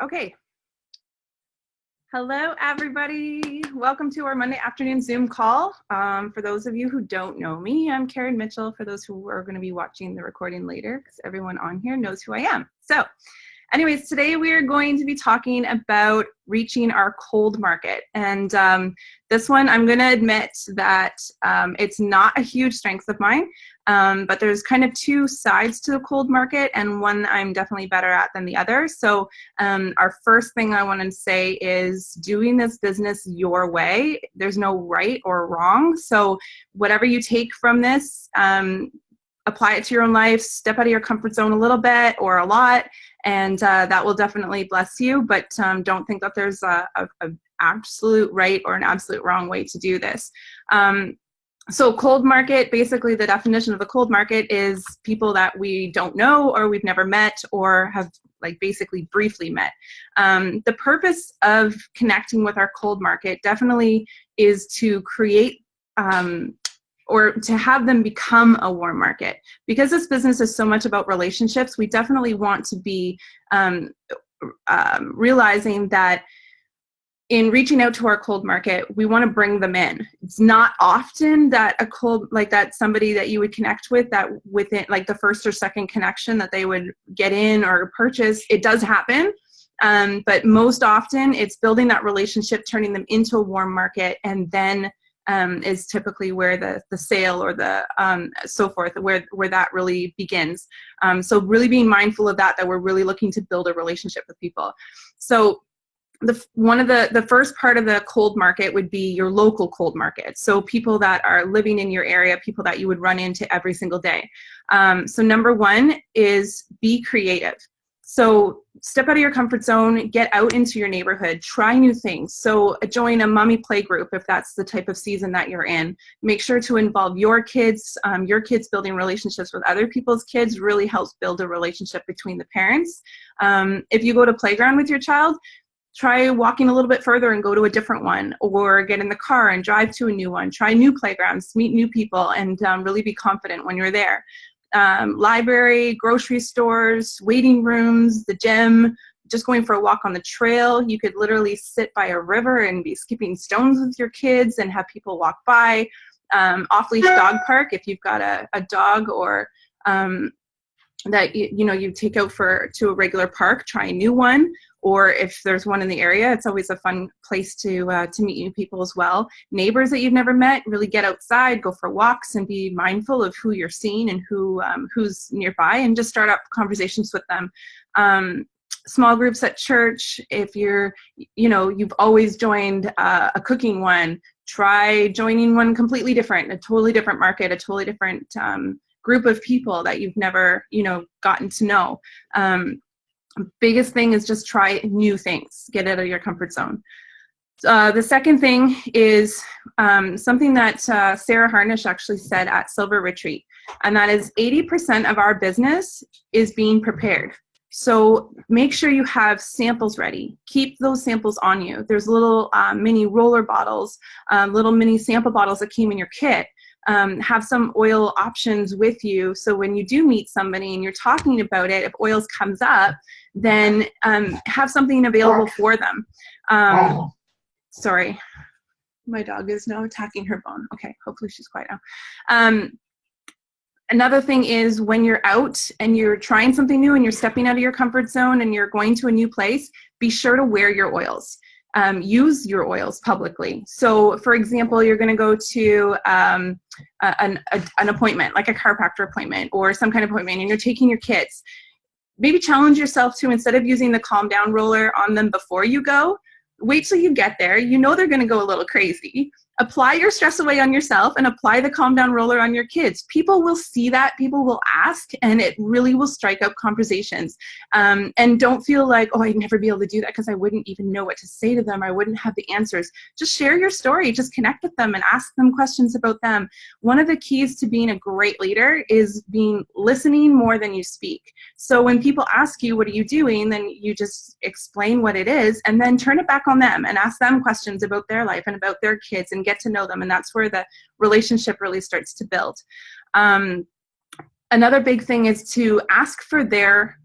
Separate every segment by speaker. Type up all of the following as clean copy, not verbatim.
Speaker 1: Okay. Hello, everybody. Welcome to our Monday afternoon Zoom call. For those of you who don't know me, I'm Karen Mitchell. For those who are going to be watching the recording later, because everyone on here knows who I am. So anyways, today we are going to be talking about reaching our cold market. And this one, I'm going to admit that it's not a huge strength of mine, but there's kind of two sides to the cold market, and one I'm definitely better at than the other. So our first thing I want to say is doing this business your way. There's no right or wrong. So whatever you take from this, apply it to your own life, step out of your comfort zone a little bit or a lot, and that will definitely bless you. But don't think that there's a absolute right or an absolute wrong way to do this. So cold market, basically the definition of the cold market is people that we don't know or we've never met or have like basically briefly met. The purpose of connecting with our cold market definitely is to create or to have them become a warm market. Because this business is so much about relationships, we definitely want to be realizing that in reaching out to our cold market, we want to bring them in. It's not often that a cold, like that somebody that you would connect with, that within like the first or second connection that they would get in or purchase. It does happen, but most often it's building that relationship, turning them into a warm market, and then is typically where the sale or the so forth, where that really begins. So really being mindful of that we're really looking to build a relationship with people. So one of the first part of the cold market would be your local cold market. So people that are living in your area, people that you would run into every single day. So number one is be creative. So step out of your comfort zone, get out into your neighborhood, try new things. So join a mommy play group if that's the type of season that you're in. Make sure to involve your kids. Your kids building relationships with other people's kids really helps build a relationship between the parents. If you go to playground with your child, try walking a little bit further and go to a different one, or get in the car and drive to a new one. Try new playgrounds, meet new people, and really be confident when you're there. Library, grocery stores, waiting rooms, the gym, just going for a walk on the trail. You could literally sit by a river and be skipping stones with your kids and have people walk by. Off-leash dog park, if you've got a dog or that you take out to a regular park, try a new one. Or if there's one in the area, it's always a fun place to meet new people as well. Neighbors that you've never met, really get outside, go for walks, and be mindful of who you're seeing and who's nearby, and just start up conversations with them. Small groups at church, if you've always joined a cooking one, try joining one completely different, a totally different market, a totally different group of people that you've never gotten to know. Biggest thing is just try new things, get out of your comfort zone. The second thing is something that Sarah Harnish actually said at Silver Retreat, and that is 80% of our business is being prepared. So make sure you have samples ready. Keep those samples on you. There's little mini roller bottles, little mini sample bottles that came in your kit. Have some oil options with you, so when you do meet somebody and you're talking about it, if oils comes up, then have something available for them. Sorry, my dog is now attacking her bone. Okay, hopefully she's quiet now. Another thing is when you're out and you're trying something new and you're stepping out of your comfort zone and you're going to a new place, be sure to wear your oils. Use your oils publicly. So for example, you're going to go to an appointment, like a chiropractor appointment or some kind of appointment, and you're taking your kids. Maybe challenge yourself to, instead of using the calm down roller on them before you go, wait till you get there. They're going to go a little crazy. Apply your stress away on yourself and apply the calm down roller on your kids. People will see that, people will ask, and it really will strike up conversations. And don't feel like, oh, I'd never be able to do that because I wouldn't even know what to say to them. I wouldn't have the answers. Just share your story, just connect with them and ask them questions about them. One of the keys to being a great leader is listening more than you speak. So when people ask you, what are you doing? Then you just explain what it is and then turn it back on them and ask them questions about their life and about their kids and get to know them, and that's where the relationship really starts to build. Another big thing is to ask for their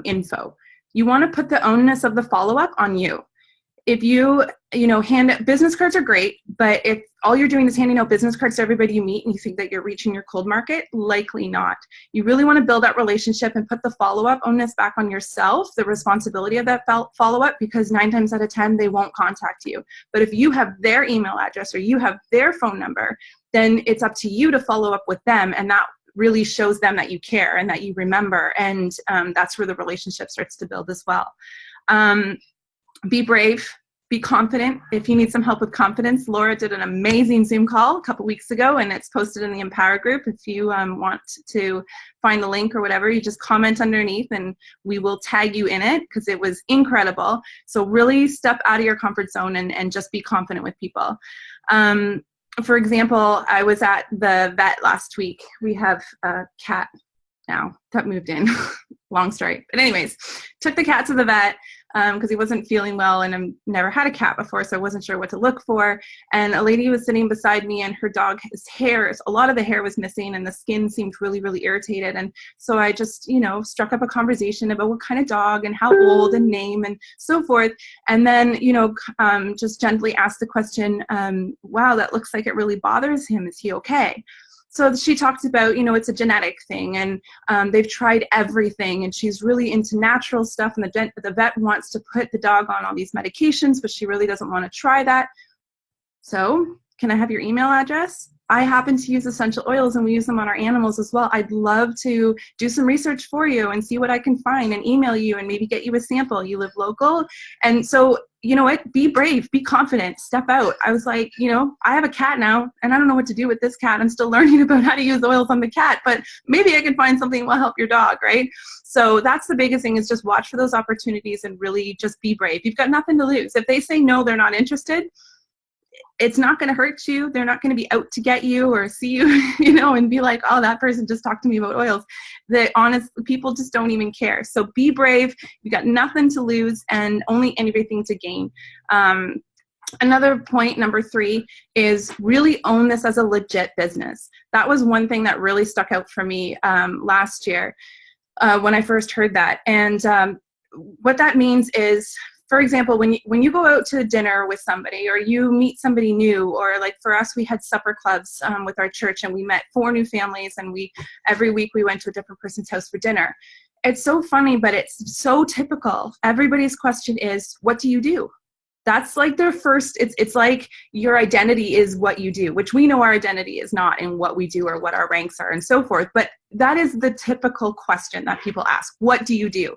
Speaker 1: info. You want to put the onus of the follow-up on you. If you hand business cards are great, but if all you're doing is handing out business cards to everybody you meet and you think that you're reaching your cold market, likely not. You really want to build that relationship and put the follow-up onus back on yourself, the responsibility of that follow-up, because 9 times out of 10, they won't contact you. But if you have their email address or you have their phone number, then it's up to you to follow up with them, and that really shows them that you care and that you remember, and that's where the relationship starts to build as well. Be brave, be confident. If you need some help with confidence, Laura did an amazing Zoom call a couple weeks ago, and it's posted in the Empower group. If you want to find the link or whatever, you just comment underneath and we will tag you in it, because it was incredible. So really step out of your comfort zone and just be confident with people. For example, I was at the vet last week. We have a cat now that moved in. Long story. But anyways, took the cat to the vet because he wasn't feeling well, and I've never had a cat before, so I wasn't sure what to look for. And a lady was sitting beside me, and her dog's hair, a lot of the hair was missing, and the skin seemed really, really irritated. And so I just, struck up a conversation about what kind of dog and how old and name and so forth. And then, just gently asked the question, wow, that looks like it really bothers him. Is he okay? So she talked about, it's a genetic thing, and they've tried everything, and she's really into natural stuff, and the vet wants to put the dog on all these medications, but she really doesn't want to try that. So can I have your email address? I happen to use essential oils, and we use them on our animals as well. I'd love to do some research for you and see what I can find and email you and maybe get you a sample. You live local. And so, you know what? Be brave, be confident, step out. I was like, I have a cat now, and I don't know what to do with this cat. I'm still learning about how to use oils on the cat, but maybe I can find something that will help your dog, right? So that's the biggest thing, is just watch for those opportunities and really just be brave. You've got nothing to lose. If they say no, they're not interested, it's not going to hurt you. They're not going to be out to get you or see you, and be like, oh, that person just talked to me about oils. The honest people just don't even care. So be brave. You got nothing to lose and only everything to gain. Another point, number 3, is really own this as a legit business. That was one thing that really stuck out for me last year when I first heard that. And what that means is, for example, when you go out to dinner with somebody, or you meet somebody new, or like for us, we had supper clubs with our church, and we met 4 new families, and every week we went to a different person's house for dinner. It's so funny, but it's so typical. Everybody's question is, what do you do? That's like their first, it's like your identity is what you do, which we know our identity is not in what we do or what our ranks are and so forth. But that is the typical question that people ask. What do you do?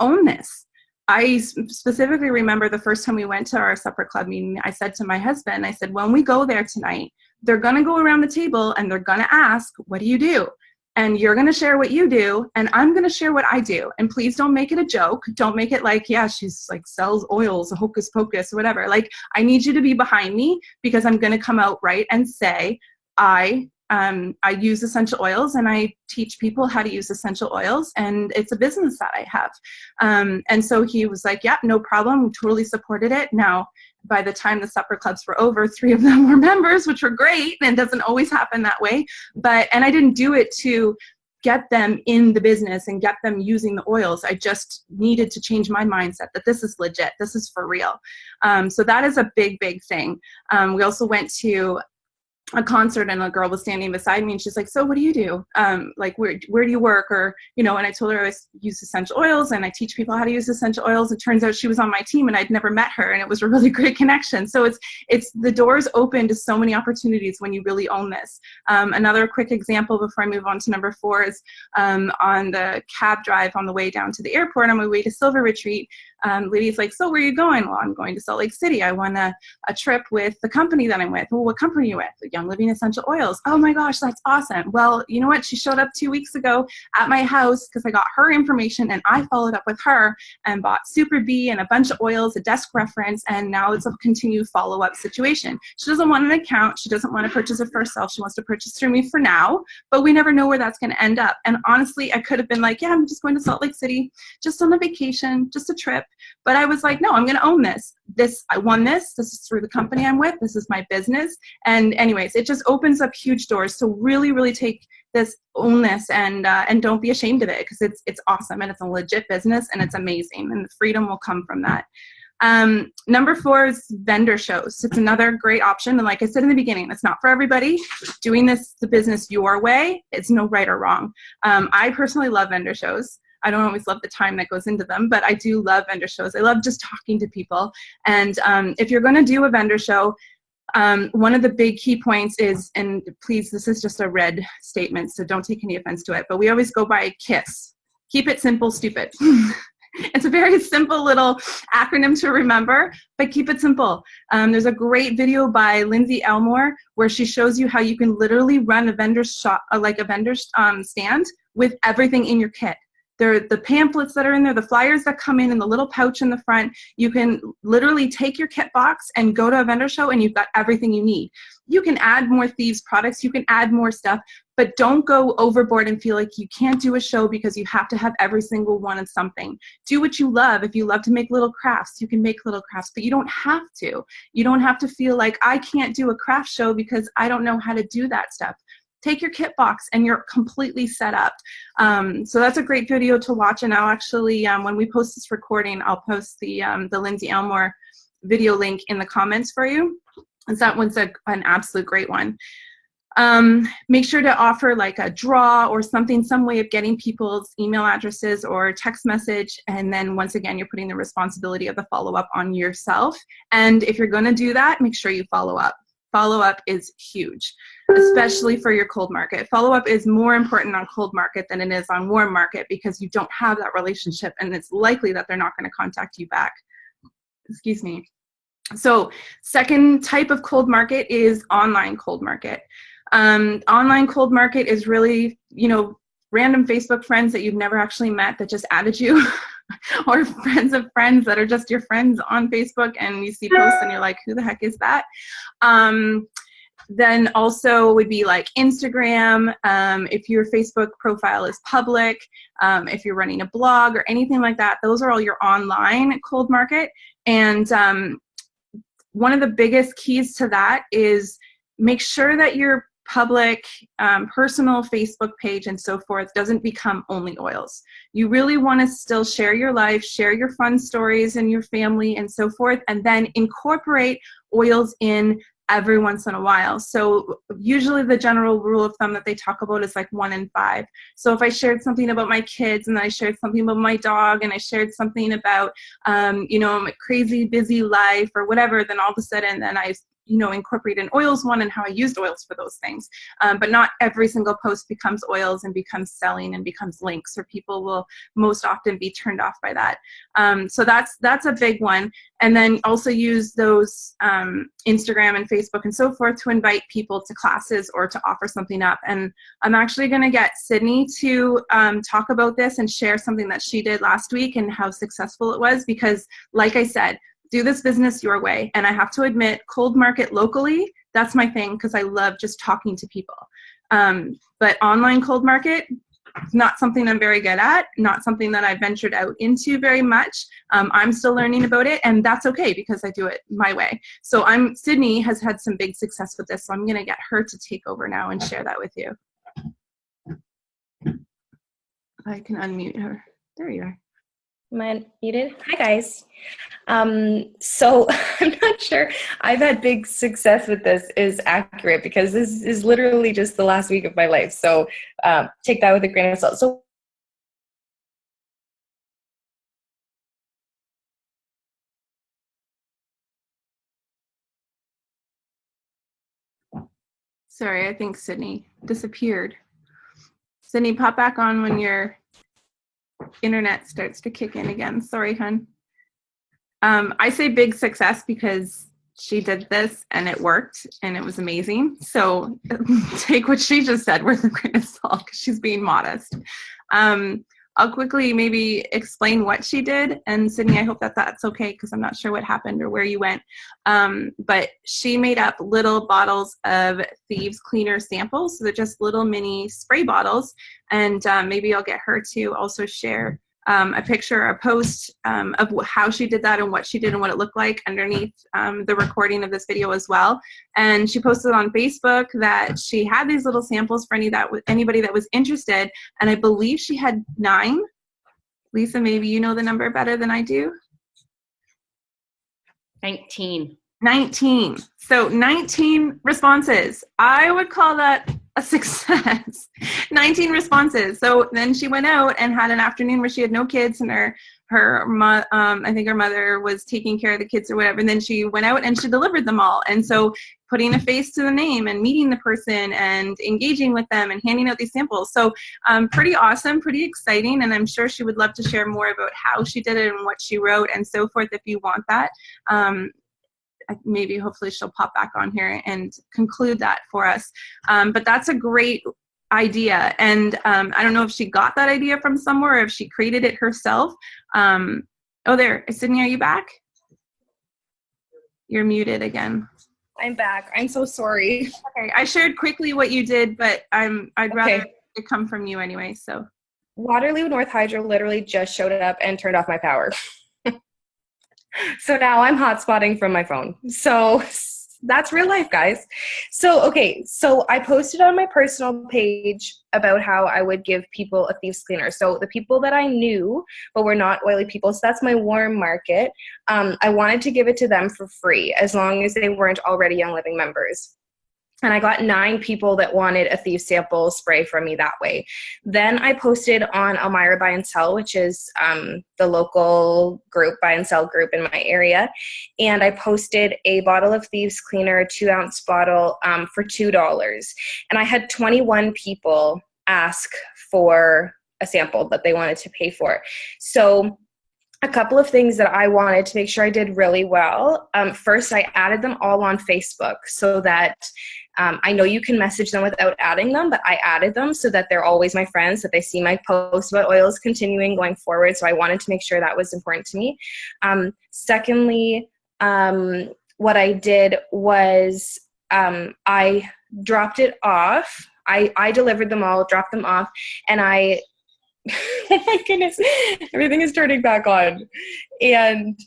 Speaker 1: Own this. I specifically remember the first time we went to our supper club meeting, I said to my husband, I said, when we go there tonight, they're going to go around the table and they're going to ask, what do you do? And you're going to share what you do, and I'm going to share what I do. And please don't make it a joke. Don't make it like, yeah, she's like sells oils, hocus pocus, or whatever. Like, I need you to be behind me, because I'm going to come out right and say, I use essential oils, and I teach people how to use essential oils, and it's a business that I have. And so he was like, yeah, no problem. We totally supported it. Now, by the time the supper clubs were over, 3 of them were members, which were great, and it doesn't always happen that way. And I didn't do it to get them in the business and get them using the oils. I just needed to change my mindset that this is legit. This is for real. So that is a big, big thing. We also went to a concert, and a girl was standing beside me, and she's like, so what do you do? Like, where do you work? Or, and I told her I use essential oils, and I teach people how to use essential oils. It turns out she was on my team, and I'd never met her, and it was a really great connection. So it's the doors open to so many opportunities when you really own this. Another quick example before I move on to number 4 is on the cab drive on the way down to the airport on my way to Silver Retreat. Lady's like, so where are you going? Well, I'm going to Salt Lake City. I won a trip with the company that I'm with. Well, what company are you with? Young Living Essential Oils. Oh my gosh, that's awesome. Well, you know what? She showed up 2 weeks ago at my house because I got her information, and I followed up with her and bought Super B and a bunch of oils, a desk reference, and now it's a continued follow-up situation. She doesn't want an account. She doesn't want to purchase it for herself. She wants to purchase through me for now, but we never know where that's going to end up. And honestly, I could have been like, yeah, I'm just going to Salt Lake City, just on a vacation, just a trip. But I was like, no, I'm going to own this. I won this. This is through the company I'm with. This is my business. And anyways, it just opens up huge doors. So really, really take this, own this, and don't be ashamed of it, because it's awesome and it's a legit business and it's amazing, and the freedom will come from that. Number 4 is vendor shows. It's another great option. And like I said in the beginning, it's not for everybody. Doing the business your way, it's no right or wrong. I personally love vendor shows. I don't always love the time that goes into them, but I do love vendor shows. I love just talking to people. And if you're going to do a vendor show, one of the big key points is, and please, this is just a red statement, so don't take any offense to it, but we always go by KISS. Keep it simple, stupid. It's a very simple little acronym to remember, but keep it simple. There's a great video by Lindsay Elmore where she shows you how you can literally run a vendor shop, like a vendor stand, with everything in your kit. The pamphlets that are in there, the flyers that come in the little pouch in the front. You can literally take your kit box and go to a vendor show and you've got everything you need. You can add more Thieves products, you can add more stuff, but don't go overboard and feel like you can't do a show because you have to have every single one of something. Do what you love. If you love to make little crafts, you can make little crafts, but you don't have to. You don't have to feel like I can't do a craft show because I don't know how to do that stuff. Take your kit box and you're completely set up. So that's a great video to watch, and I'll actually, when we post this recording, I'll post the Lindsay Elmore video link in the comments for you. And that one's an absolute great one. Make sure to offer like a draw or something, some way of getting people's email addresses or text message, and then once again, you're putting the responsibility of the follow-up on yourself. And if you're going to do that, make sure you follow up. Follow-up is huge, especially for your cold market. Follow-up is more important on cold market than it is on warm market because you don't have that relationship, and it's likely that they're not going to contact you back. Excuse me. So second type of cold market is online cold market. Online cold market is really, random Facebook friends that you've never actually met that just added you or friends of friends that are just your friends on Facebook, and you see posts and you're like, who the heck is that? Then also would be like Instagram, if your Facebook profile is public, if you're running a blog or anything like that, those are all your online cold market. And one of the biggest keys to that is make sure that your public, personal Facebook page and so forth doesn't become only oils. You really want to still share your life, share your fun stories and your family and so forth, and then incorporate oils in every once in a while. So usually the general rule of thumb that they talk about is like 1 in 5. So if I shared something about my kids, and then I shared something about my dog, and I shared something about, my crazy busy life or whatever, then all of a sudden then I incorporate an oils one and how I used oils for those things. But not every single post becomes oils and becomes selling and becomes links, or people will most often be turned off by that. So that's a big one. And then also use those Instagram and Facebook and so forth to invite people to classes or to offer something up. And I'm actually going to get Sydney to talk about this and share something that she did last week and how successful it was, because like I said, do this business your way. And I have to admit, cold market locally, that's my thing, because I love just talking to people. But online cold market, not something I'm very good at, not something that I ventured out into very much. I'm still learning about it, and that's okay because I do it my way. So Sydney has had some big success with this, so I'm going to get her to take over now and share that with you. I can unmute her. There you are.
Speaker 2: Am I muted? Hi, guys. So I'm not sure I've had big success with this is accurate, because this is literally just the last week of my life. So take that with a grain of salt. So
Speaker 1: sorry, I think Sydney disappeared. Sydney, pop back on when your internet starts to kick in again. Sorry, hun. I say big success because she did this and it worked and it was amazing. So take what she just said with a grain of salt, because she's being modest. I'll quickly maybe explain what she did. And Sydney, I hope that that's okay, because I'm not sure what happened or where you went. But she made up little bottles of Thieves Cleaner samples. So they're just little mini spray bottles. And maybe I'll get her to also share a picture, a post of how she did that and what she did and what it looked like underneath the recording of this video as well. And she posted on Facebook that she had these little samples for anybody that was interested. And I believe she had 9. Lisa, maybe you know the number better than I do.
Speaker 3: 19.
Speaker 1: So 19 responses. I would call that a success. 19 responses. So then she went out and had an afternoon where she had no kids, and I think her mother was taking care of the kids or whatever. And then she went out and she delivered them all. And so putting a face to the name and meeting the person and engaging with them and handing out these samples. So pretty awesome, pretty exciting. And I'm sure she would love to share more about how she did it and what she wrote and so forth if you want that. Maybe hopefully she'll pop back on here and conclude that for us. But that's a great idea. And I don't know if she got that idea from somewhere or if she created it herself. Oh, there, Sydney, are you back? You're muted again.
Speaker 2: I'm back. I'm so sorry.
Speaker 1: Okay, I shared quickly what you did, but I'd rather it come from you anyway, so.
Speaker 2: Waterloo North Hydro literally just showed up and turned off my power. So now I'm hotspotting from my phone. So that's real life, guys. So, okay. So I posted on my personal page about how I would give people a thieves cleaner. So the people that I knew, but were not oily people, so that's my warm market. I wanted to give it to them for free as long as they weren't already Young Living members. And I got 9 people that wanted a Thieves sample spray from me that way. Then I posted on Elmira Buy and Sell, which is the local buy and sell group in my area. And I posted a bottle of Thieves Cleaner, 2-ounce bottle for $2. And I had 21 people ask for a sample that they wanted to pay for. So a couple of things that I wanted to make sure I did really well. First, I added them all on Facebook so that I know you can message them without adding them, but I added them so that they're always my friends, that they see my posts about oils continuing going forward. So I wanted to make sure that was important to me. Secondly, what I did was I dropped it off. I delivered them all, dropped them off, and I oh my goodness, everything is turning back on. And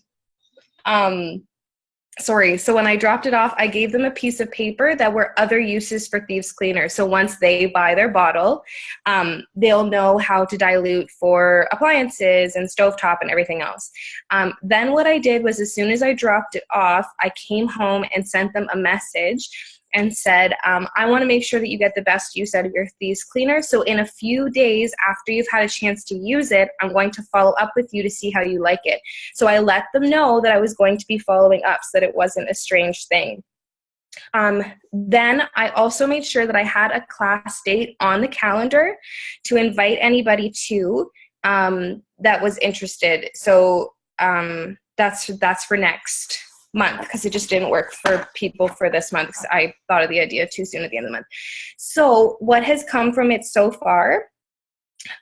Speaker 2: sorry, so when I dropped it off, I gave them a piece of paper that were other uses for Thieves Cleaner. So once they buy their bottle, they'll know how to dilute for appliances and stovetop and everything else. Then what I did was, as soon as I dropped it off, I came home and sent them a message and said, I want to make sure that you get the best use out of your Thieves Cleaner. So in a few days after you've had a chance to use it, I'm going to follow up with you to see how you like it. So I let them know that I was going to be following up so that it wasn't a strange thing. Then I also made sure that I had a class date on the calendar to invite anybody to that was interested. So that's for next month, because it just didn't work for people for this month because I thought of the idea too soon at the end of the month. So what has come from it so far,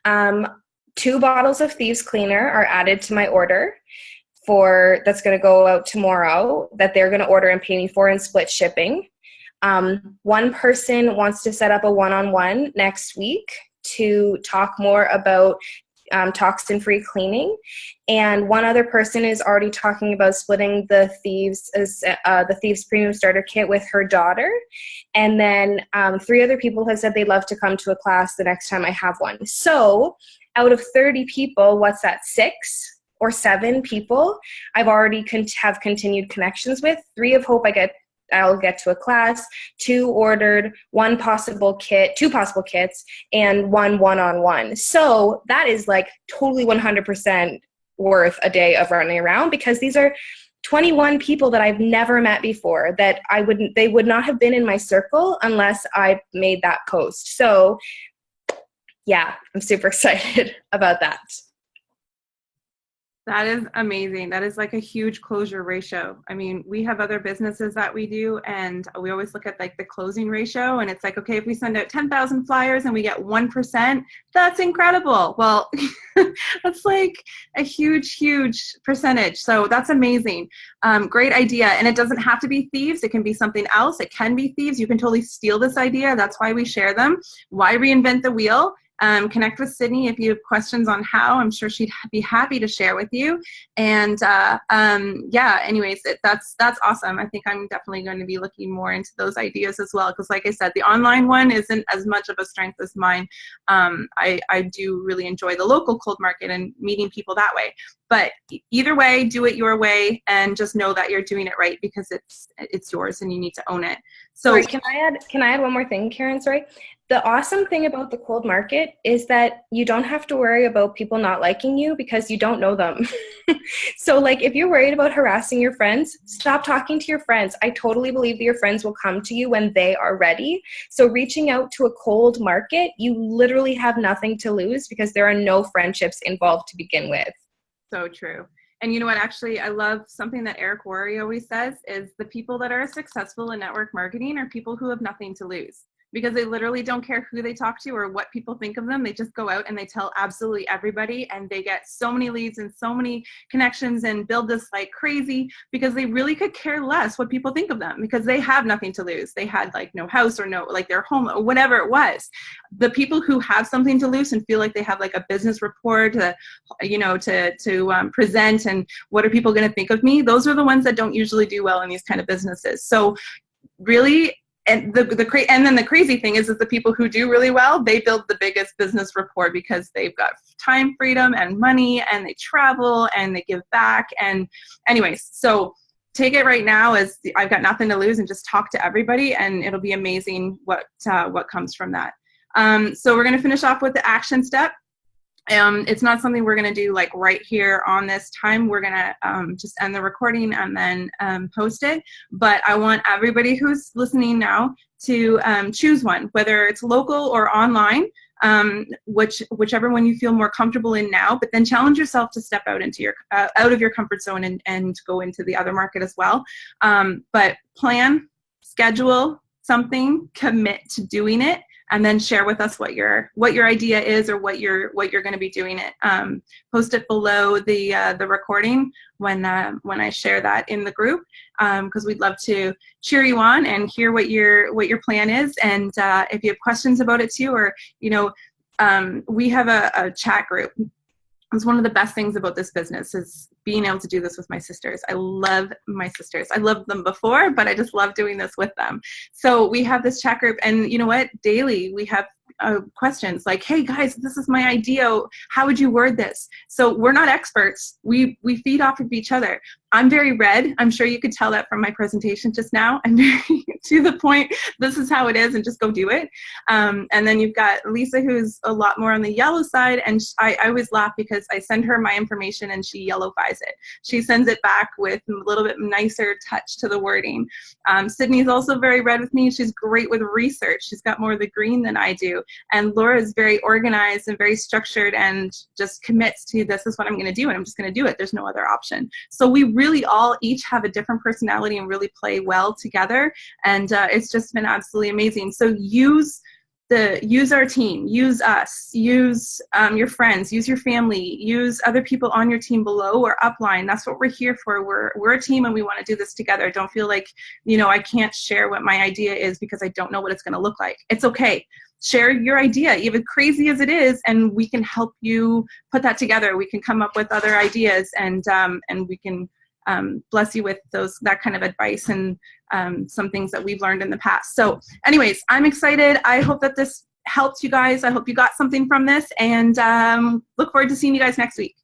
Speaker 2: 2 bottles of Thieves Cleaner are added to my order that's going to go out tomorrow, that they're going to order and pay me for in split shipping. One person wants to set up a one-on-one next week to talk more about toxin-free cleaning, and one other person is already talking about splitting the Thieves Premium Starter Kit with her daughter, and then 3 other people have said they'd love to come to a class the next time I have one. So out of 30 people, what's that, 6 or 7 people I've already have continued connections with. 3 of hope I'll get to a class, 2 ordered, 1 possible kit, 2 possible kits, and 1 one-on-one. So that is like totally 100% worth a day of running around, because these are 21 people that I've never met before, that they would not have been in my circle unless I made that post. So yeah, I'm super excited about that.
Speaker 1: That is amazing. That is like a huge closure ratio. I mean, we have other businesses that we do, and we always look at like the closing ratio, and it's like, okay, if we send out 10,000 flyers and we get 1%, that's incredible. Well, that's like a huge, huge percentage. So that's amazing. Great idea. And it doesn't have to be Thieves. It can be something else. It can be Thieves. You can totally steal this idea. That's why we share them. Why reinvent the wheel? Connect with Sydney if you have questions on how. I'm sure she'd be happy to share with you. And yeah, anyways, that's awesome. I think I'm definitely going to be looking more into those ideas as well, because like I said, the online one isn't as much of a strength as mine. I do really enjoy the local cold market and meeting people that way. But either way, do it your way, and just know that you're doing it right, because it's yours and you need to own it. So
Speaker 2: sorry, can I add one more thing, Karen? Sorry. The awesome thing about the cold market is that you don't have to worry about people not liking you because you don't know them. So like if you're worried about harassing your friends, stop talking to your friends. I totally believe that your friends will come to you when they are ready. So reaching out to a cold market, you literally have nothing to lose because there are no friendships involved to begin with.
Speaker 1: So true. And you know what, actually, I love something that Eric Worre always says is the people that are successful in network marketing are people who have nothing to lose, because they literally don't care who they talk to or what people think of them. They just go out and they tell absolutely everybody, and they get so many leads and so many connections and build this like crazy, because they really could care less what people think of them, because they have nothing to lose. They had like no house or no, like their home or whatever it was. The people who have something to lose and feel like they have like a business report to, you know, to present, and what are people going to think of me? Those are the ones that don't usually do well in these kind of businesses. So really, and then the crazy thing is the people who do really well, they build the biggest business rapport because they've got time freedom and money, and they travel and they give back. And anyways, so take it right now as I've got nothing to lose, and just talk to everybody, and it'll be amazing what comes from that. So we're going to finish off with the action step. It's not something we're going to do like right here on this time. We're going to just end the recording and then post it. But I want everybody who's listening now to choose one, whether it's local or online, whichever one you feel more comfortable in now. But then challenge yourself to step out into your out of your comfort zone and go into the other market as well. But plan, schedule something, commit to doing it, and then share with us what your idea is, or what you're going to be doing it. Post it below the recording when I share that in the group, because we'd love to cheer you on and hear what your plan is. And if you have questions about it too, or you know, we have a chat group. It's one of the best things about this business is being able to do this with my sisters. I love my sisters. I loved them before, but I just love doing this with them. So we have this chat group, and you know what? Daily we have questions like, hey guys, this is my idea. How would you word this? So we're not experts. We feed off of each other. I'm very red. I'm sure you could tell that from my presentation just now. I'm very to the point. This is how it is, and just go do it. And then you've got Lisa, who's a lot more on the yellow side. And I always laugh because I send her my information and she yellowifies it. She sends it back with a little bit nicer touch to the wording. Sydney's also very red with me. She's great with research. She's got more of the green than I do. And Laura is very organized and very structured and just commits to, this is what I'm going to do, and I'm just going to do it. There's no other option. So we really all each have a different personality and really play well together, and it's just been absolutely amazing. So use our team, use us, use your friends, use your family, use other people on your team below or upline. That's what we're here for. We're a team, and we want to do this together. Don't feel like, you know, I can't share what my idea is because I don't know what it's going to look like. It's okay. Share your idea, even crazy as it is, and we can help you put that together. We can come up with other ideas, and we can bless you with that kind of advice and some things that we've learned in the past. So anyways, I'm excited. I hope that this helped you guys. I hope you got something from this, and look forward to seeing you guys next week.